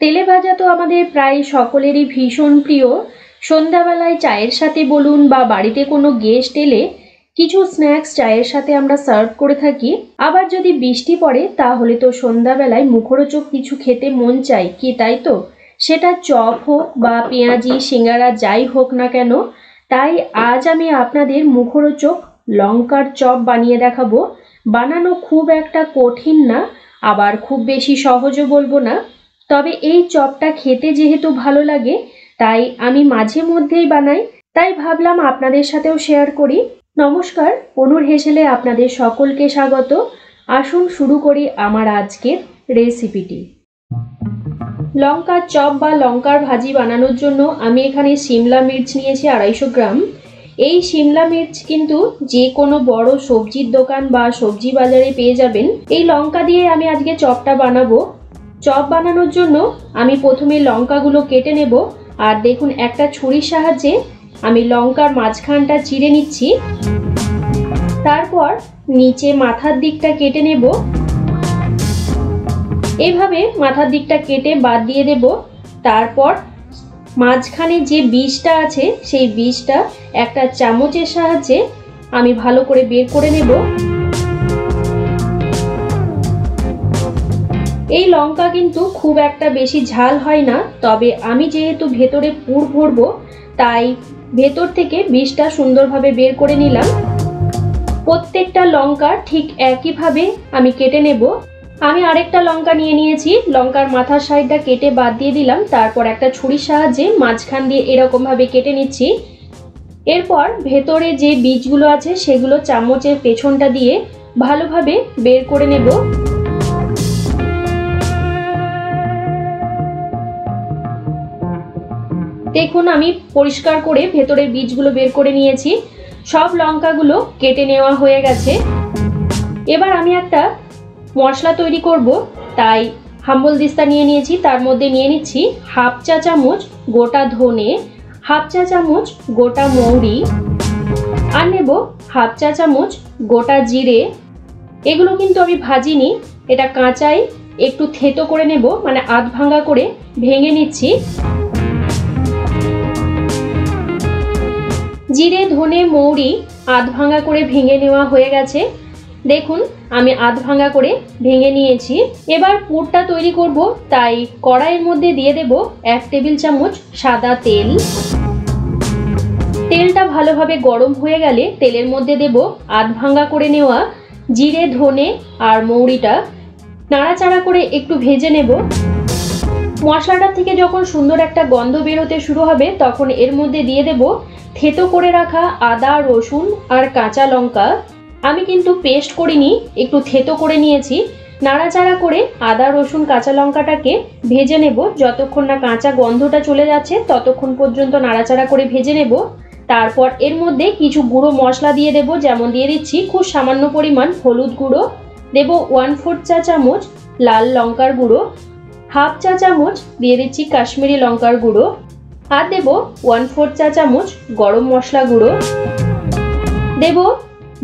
তেলে ভাজা তো আমাদের প্রায় সকলেরই ভীষণ প্রিয়। সন্ধ্যাবেলায় চায়ের সাথে বলুন বা বাড়িতে কোনো গেস্ট এলে কিছু স্ন্যাক্স চায়ের সাথে আমরা সার্ভ করে থাকি। আবার যদি বৃষ্টি পড়ে তাহলে তো সন্ধ্যাবেলায় মুখরোচক কিছু খেতে মন চাই, কি তাই তো? সেটা চপ হোক বা পেঁয়াজি সিঙ্গারা যাই হোক না কেন। তাই আজ আমি আপনাদের মুখরোচক লঙ্কার চপ বানিয়ে দেখাবো। বানানো খুব একটা কঠিন না, আবার খুব বেশি সহজও বলবো না। তবে এই চপটা খেতে যেহেতু ভালো লাগে তাই আমি মাঝে মধ্যেই বানাই, তাই ভাবলাম আপনাদের সাথেও শেয়ার করি। নমস্কার, অনুর হেসেলে আপনাদের সকলকে স্বাগত। আসুন শুরু করি আমার আজকের রেসিপিটি। লঙ্কার চপ বা লঙ্কার ভাজি বানানোর জন্য আমি এখানে সিমলা মির্চ নিয়েছি 250 গ্রাম। এই সিমলা মির্চ কিন্তু যে কোনো বড় সবজির দোকান বা সবজি বাজারে পেয়ে যাবেন। এই লঙ্কা দিয়ে আমি আজকে চপটা বানাবো। চপ বানানোর জন্য আমি প্রথমে লঙ্কাগুলো কেটে নেব। আর দেখুন, একটা ছুরির সাহায্যে আমি লঙ্কার মাঝখানটা চিড়ে নিচ্ছি। তারপর নিচে মাথার দিকটা কেটে নেব। এইভাবে মাথার দিকটা কেটে বাদ দিয়ে দেব। তারপর মাঝখানে যে বীজটা আছে সেই বীজটা একটা চামচের সাহায্যে আমি ভালো করে বের করে নেব। এই লঙ্কা কিন্তু খুব একটা বেশি ঝাল হয় না, তবে আমি যেহেতু ভেতরে পুর ভরবো তাই ভেতর থেকে বীজটা সুন্দরভাবে বের করে নিলাম। প্রত্যেকটা লঙ্কা ঠিক একইভাবে আমি কেটে নেব। আমি আরেকটা লঙ্কা নিয়ে নিয়েছি, লঙ্কার মাথার সাইডটা কেটে বাদ দিয়ে দিলাম। তারপর একটা ছুরির সাহায্যে মাঝখান দিয়ে এরকমভাবে কেটে নিচ্ছি। এরপর ভেতরে যে বীজগুলো আছে সেগুলো চামচের পেছনটা দিয়ে ভালোভাবে বের করে নেব। দেখুন, আমি পরিষ্কার করে ভেতরের বীজগুলো বের করে নিয়েছি। সব লঙ্কাগুলো কেটে নেওয়া হয়ে গেছে। এবার আমি একটা মশলা তৈরি করব, তাই হাম্বল দিস্তা নিয়ে নিয়েছি। তার মধ্যে নিয়ে নিচ্ছি হাফ চা চামচ গোটা ধনে, হাফ চা চামচ গোটা মৌরি, আর নেব হাফ চা চামচ গোটা জিরে। এগুলো কিন্তু আমি ভাজিনি, এটা কাঁচাই একটু থেতো করে নেব, মানে আধ ভাঙা করে ভেঙে নিচ্ছি। জিরে ধনে মৌরি আধ ভাঙা করে ভেঙে নেওয়া হয়ে গেছে। দেখুন, আমি আধ ভাঙা করে ভেঙে নিয়েছি। এবার পুরটা তৈরি করব, তাই কড়াইয়ের মধ্যে দিয়ে দেব 1 টেবিল চামচ সাদা তেল। তেলটা ভালোভাবে গরম হয়ে গেলে তেলের মধ্যে দেব আধ ভাঙা করে নেওয়া জিরে ধনে আর মৌরিটা। নাড়াচাড়া করে একটু ভেজে নেব। মশলাটা থেকে যখন সুন্দর একটা গন্ধ বেরোতে শুরু হবে তখন এর মধ্যে দিয়ে দেব থেতো করে রাখা আদা রসুন আর কাঁচা লঙ্কা। আমি কিন্তু পেস্ট করিনি, একটু থেতো করে নিয়েছি। নাড়াচাড়া করে আদা রসুন কাঁচা লঙ্কাটাকে ভেজে নেব। যতক্ষণ না কাঁচা গন্ধটা চলে যাচ্ছে ততক্ষণ পর্যন্ত নাড়াচাড়া করে ভেজে নেব। তারপর এর মধ্যে কিছু গুঁড়ো মশলা দিয়ে দেব, যেমন দিয়ে দিচ্ছি খুব সামান্য পরিমাণ হলুদ গুঁড়ো, দেব 1/4 চা চামচ লাল লঙ্কার গুঁড়ো, হাফ চা চামচ দিয়ে দিচ্ছি কাশ্মীরি লঙ্কার গুঁড়ো, আর দেব 1/4 চা চামচ গরম মশলা গুঁড়ো, দেব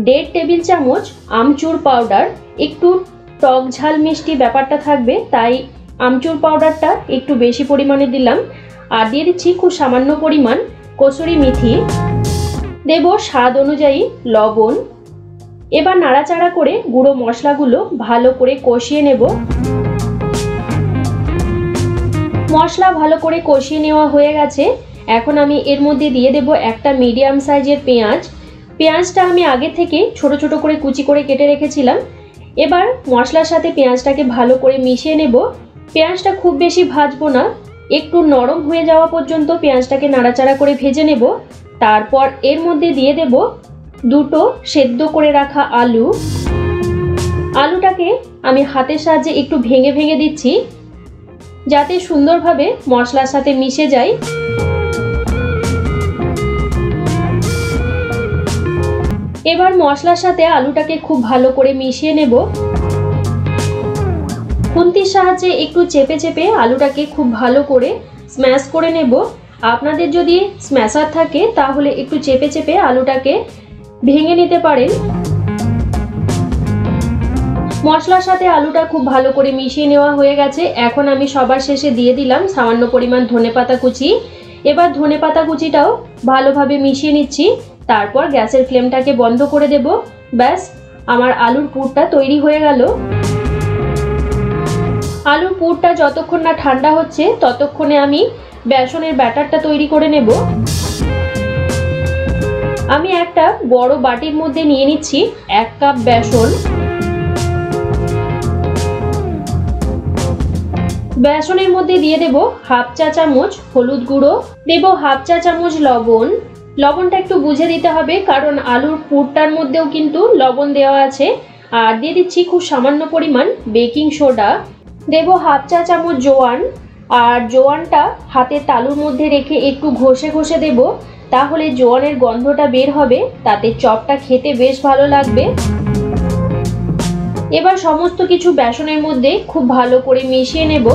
1.5 টেবিল চামচ আমচুর পাউডার। একটু টক ঝাল মিষ্টি ব্যাপারটা থাকবে, তাই আমচুর পাউডারটা একটু বেশি পরিমাণে দিলাম। আর দিয়ে দিচ্ছি খুব সামান্য পরিমাণ কসুরি মেথি, দেব স্বাদ অনুযায়ী লবণ। এবার নাড়াচাড়া করে গুঁড়ো মশলাগুলো ভালো করে কষিয়ে নেব। মশলা ভালো করে কষিয়ে নেওয়া হয়ে গেছে। এখন আমি এর মধ্যে দিয়ে দেব একটা মিডিয়াম সাইজের পেঁয়াজ। পেঁয়াজটা আমি আগে থেকে ছোট ছোট করে কুচি করে কেটে রেখেছিলাম। এবার মশলার সাথে পেঁয়াজটাকে ভালো করে মিশিয়ে নেব। পেঁয়াজটা খুব বেশি ভাজবো না, একটু নরম হয়ে যাওয়া পর্যন্ত পেঁয়াজটাকে নাড়াচাড়া করে ভেজে নেব। তারপর এর মধ্যে দিয়ে দেব দুটো সেদ্ধ করে রাখা আলু। আলুটাকে আমি হাতের সাহায্যে একটু ভেঙে ভেঙে দিচ্ছি যাতে সুন্দরভাবে মশলার সাথে মিশে যায়। এবার মশলার সাথে আলুটাকে খুব ভালো করে মিশিয়ে নেব। খুন্তির সাহায্যে একটু চেপে চেপে আলুটাকে খুব ভালো করে স্ম্যাশ করে নেব। আপনাদের যদি স্ম্যাশার থাকে তাহলে একটু চেপে চেপে আলুটাকে ভেঙে নিতে পারেন। মশলার সাথে আলুটা খুব ভালো করে মিশিয়ে নেওয়া হয়ে গেছে। এখন আমি সবার শেষে দিয়ে দিলাম সামান্য পরিমাণ ধনেপাতা কুচি। এবার ধনেপাতা কুচিটাও ভালোভাবে মিশিয়ে নিচ্ছি। তারপর গ্যাসের ফ্লেমটাকে বন্ধ করে দেব। ব্যাস, আমার আলুর পুরটা তৈরি হয়ে গেল। আলুর পুরটা যতক্ষণ না ঠান্ডা হচ্ছে ততক্ষণে আমি বেসনের ব্যাটারটা তৈরি করে নেব। আমি একটা বড় বাটির মধ্যে নিয়ে নিচ্ছি 1 কাপ বেসন। বেসনের মধ্যে দিয়ে দেব হাফ চা চামচ হলুদ গুঁড়ো, দেব হাফ চা চামচ লবণ। লবণটা একটু বুঝে দিতে হবে, কারণ আলুর পুরটার মধ্যেও কিন্তু লবণ দেওয়া আছে। আর দিয়ে দিচ্ছি খুব সামান্য পরিমাণ বেকিং সোডা, দেব হাফ চা চামচ জোয়ান। আর জোয়ানটা হাতের তালুর মধ্যে রেখে একটু ঘষে ঘষে দেব, তাহলে জোয়ানের গন্ধটা বের হবে, তাতে চপটা খেতে বেশ ভালো লাগবে। এবার সমস্ত কিছু বেসনের মধ্যে খুব ভালো করে মিশিয়ে নেব।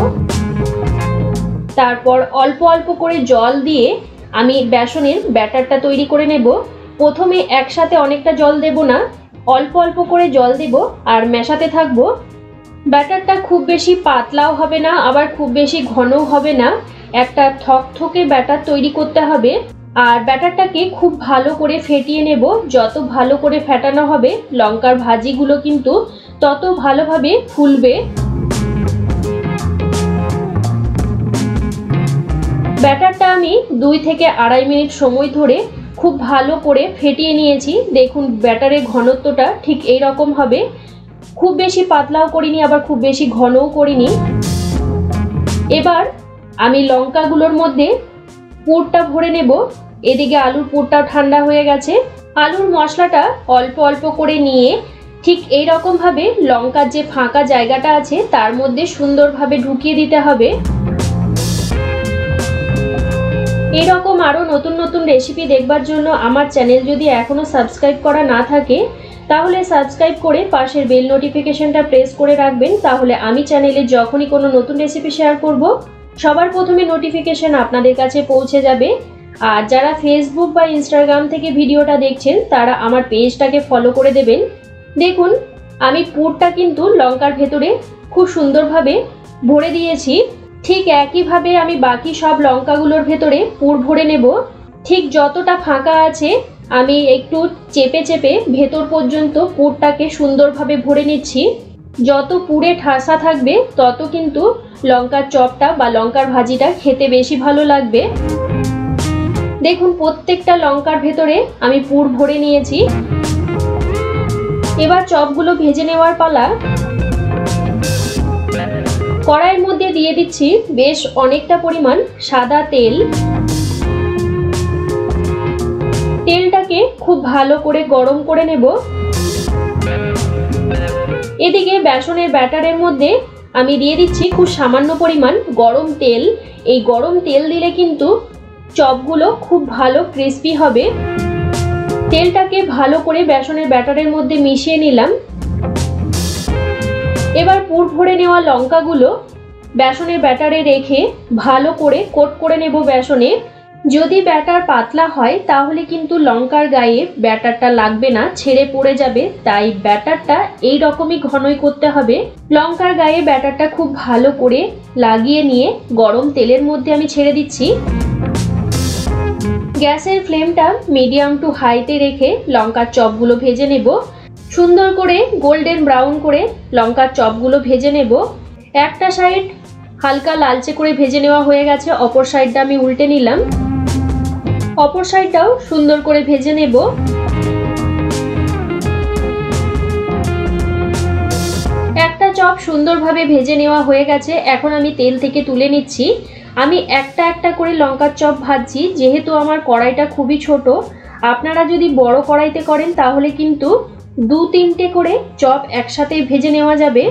তারপর অল্প অল্প করে জল দিয়ে আমি বেসনের ব্যাটারটা তৈরি করে নেব। প্রথমে একসাথে অনেকটা জল দেব না, অল্প অল্প করে জল দেব আর মেশাতে থাকবো। ব্যাটারটা খুব বেশি পাতলাও হবে না, আবার খুব বেশি ঘনও হবে না, একটা থকথকে ব্যাটার তৈরি করতে হবে। আর ব্যাটারটাকে খুব ভালো করে ফেটিয়ে নেব। যত ভালো করে ফেটানো হবে লঙ্কার ভাজিগুলো কিন্তু তত ভালোভাবে ফুলবে। ব্যাটারটা আমি 2 থেকে 2.5 মিনিট সময় ধরে খুব ভালো করে ফেটিয়ে নিয়েছি। দেখুন ব্যাটারের ঘনত্বটা ঠিক এই রকম হবে, খুব বেশি পাতলাও করিনি আবার খুব বেশি ঘনও করিনি। এবার আমি লঙ্কাগুলোর মধ্যে পুরটা ভরে নেব। এদিকে আলুর পুরটাও ঠান্ডা হয়ে গেছে। আলুর মশলাটা অল্প অল্প করে নিয়ে ঠিক এই রকম ভাবে লঙ্কার যে ফাঁকা জায়গাটা আছে তার মধ্যে সুন্দরভাবে ঢুকিয়ে দিতে হবে। এরকম আরো নতুন নতুন রেসিপি দেখবার জন্য আমার চ্যানেল যদি এখনো সাবস্ক্রাইব করা না থাকে তাহলে সাবস্ক্রাইব করে পাশের বেল নোটিফিকেশনটা প্রেস করে রাখবেন, তাহলে আমি চ্যানেলে যখনই কোনো নতুন রেসিপি শেয়ার করব সবার প্রথমে নোটিফিকেশন আপনাদের কাছে পৌঁছে যাবে। আর যারা ফেসবুক বা ইনস্টাগ্রাম থেকে ভিডিওটা দেখছেন তারা আমার পেজটাকে ফলো করে দেবেন। দেখুন আমি পুরটা কিন্তু লঙ্কার ভেতরে খুব সুন্দরভাবে ভরে দিয়েছি। ঠিক একইভাবে আমি বাকি সব লঙ্কাগুলোর ভেতরে পুর ভরে নেব। ঠিক যতটা ফাঁকা আছে আমি একটু চেপে চেপে ভেতর পর্যন্ত পুরটাকে সুন্দরভাবে ভরে নিচ্ছি। যত পুরে ঠাসা থাকবে তত কিন্তু লঙ্কার চপটা বা লঙ্কার ভাজিটা খেতে বেশি ভালো লাগবে। দেখুন প্রত্যেকটা লঙ্কার ভেতরে আমি পুর ভরে নিয়েছি। এবার চপগুলো ভেজে নেওয়ার পালা। কড়াইয়ের মধ্যে দিয়ে দিচ্ছি বেশ অনেকটা পরিমাণ সাদা তেল। তেলটাকে খুব ভালো করে গরম করে নেব। এদিকে বেসনের ব্যাটারের মধ্যে আমি দিয়ে দিচ্ছি খুব সামান্য পরিমাণ গরম তেল। এই গরম তেল দিলে কিন্তু চপগুলো খুব ভালো ক্রিস্পি হবে। তেলটাকে ভালো করে বেসনের ব্যাটারের মধ্যে মিশিয়ে নিলাম। এবার পুর ভরে নেওয়া লঙ্কাগুলো বেসনের ব্যাটারে রেখে ভালো করে কোট করে নেব বেসনে। যদি ব্যাটার পাতলা হয় তাহলে কিন্তু লঙ্কার গায়ে ব্যাটারটা লাগবে না, ছেড়ে পড়ে যাবে, তাই ব্যাটারটা এই রকমই ঘনই করতে হবে। লঙ্কার গায়ে ব্যাটারটা খুব ভালো করে লাগিয়ে নিয়ে গরম তেলের মধ্যে আমি ছেড়ে দিচ্ছি। গ্যাসের ফ্লেমটা মিডিয়াম টু হাইতে রেখে লঙ্কার চপগুলো ভেজে নেব। সুন্দর করে গোল্ডেন ব্রাউন করে লঙ্কার চপগুলো ভেজে নেব। একটা সাইড হালকা লালচে করে ভেজে নেওয়া হয়ে গেছে, অপর সাইডটা আমি উল্টে নিলাম। অপর সাইডটাও সুন্দর করে ভেজে নেব। একটা চপ সুন্দরভাবে ভেজে নেওয়া হয়ে গেছে, এখন আমি তেল থেকে তুলে নিচ্ছি। আমি একটা একটা করে লঙ্কার চপ ভাজছি, যেহেতু আমার কড়াইটা খুবই ছোট। আপনারা যদি বড় কড়াইতে করেন তাহলে কিন্তু 2-3টে করে চপ একসাথে ভেজে নেওয়া যাবে।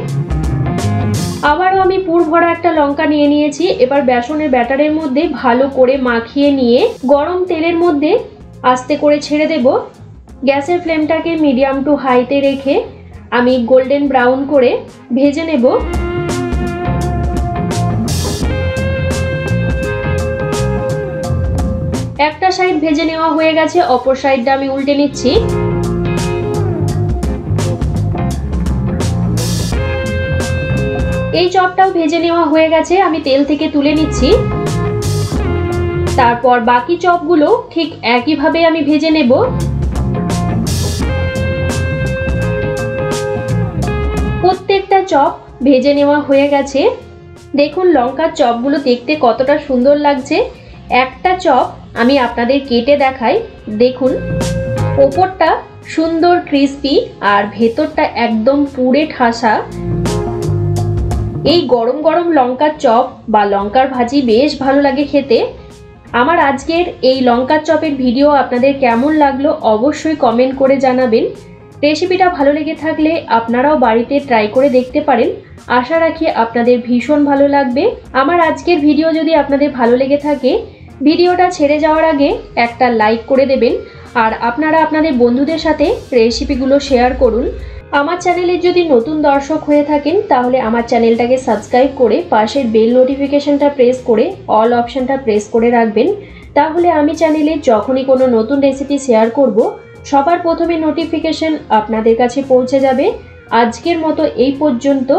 আবারও আমি পুর ভরা একটা লঙ্কা নিয়ে নিয়েছি। এবার বেসনের ব্যাটারের মধ্যে ভালো করে মাখিয়ে নিয়ে গরম তেলের মধ্যে আস্তে করে ছেড়ে দেব। গ্যাসের ফ্লেমটাকে মিডিয়াম টু হাইতে রেখে আমি গোল্ডেন ব্রাউন করে ভেজে নেব। একটা সাইড ভেজে নেওয়া হয়ে গেছে, অপর সাইডটা আমি উল্টে নিচ্ছি। চপটাও ভেজে নেওয়া হয়ে গেছে, আমি তেল থেকে তুলে নিচ্ছি। তারপর বাকি চপগুলো ঠিক একইভাবে আমি ভেজে নেব। প্রত্যেকটা চপ ভেজে নেওয়া হয়ে গেছে। দেখুন লঙ্কার চপগুলো দেখতে কতটা সুন্দর লাগছে। একটা চপ আমি আপনাদের কেটে দেখাই। দেখুন ওপরটা সুন্দর ক্রিস্পি আর ভেতরটা একদম পুড়ে ঠাসা। এই গরম গরম লঙ্কার চপ বা লঙ্কার ভাজি বেশ ভালো লাগে খেতে। আমার আজকের এই লঙ্কার চপের ভিডিও আপনাদের কেমন লাগলো অবশ্যই কমেন্ট করে জানাবেন। রেসিপিটা ভালো লেগে থাকলে আপনারাও বাড়িতে ট্রাই করে দেখতে পারেন। আশা রাখি আপনাদের ভীষণ ভালো লাগবে। আমার আজকের ভিডিও যদি আপনাদের ভালো লেগে থাকে, ভিডিওটা ছেড়ে যাওয়ার আগে একটা লাইক করে দেবেন আর আপনারা আপনাদের বন্ধুদের সাথে রেসিপিগুলো শেয়ার করুন। আমার চ্যানেলের যদি নতুন দর্শক হয়ে থাকেন তাহলে আমার চ্যানেলটাকে সাবস্ক্রাইব করে পাশের বেল নোটিফিকেশনটা প্রেস করে অল অপশানটা প্রেস করে রাখবেন। তাহলে আমি চ্যানেলে যখনই কোনো নতুন রেসিপি শেয়ার করব সবার প্রথমে নোটিফিকেশন আপনাদের কাছে পৌঁছে যাবে। আজকের মতো এই পর্যন্ত,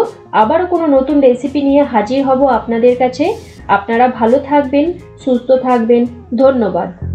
আবারও কোনো নতুন রেসিপি নিয়ে হাজির হব আপনাদের কাছে। আপনারা ভালো থাকবেন, সুস্থ থাকবেন। ধন্যবাদ।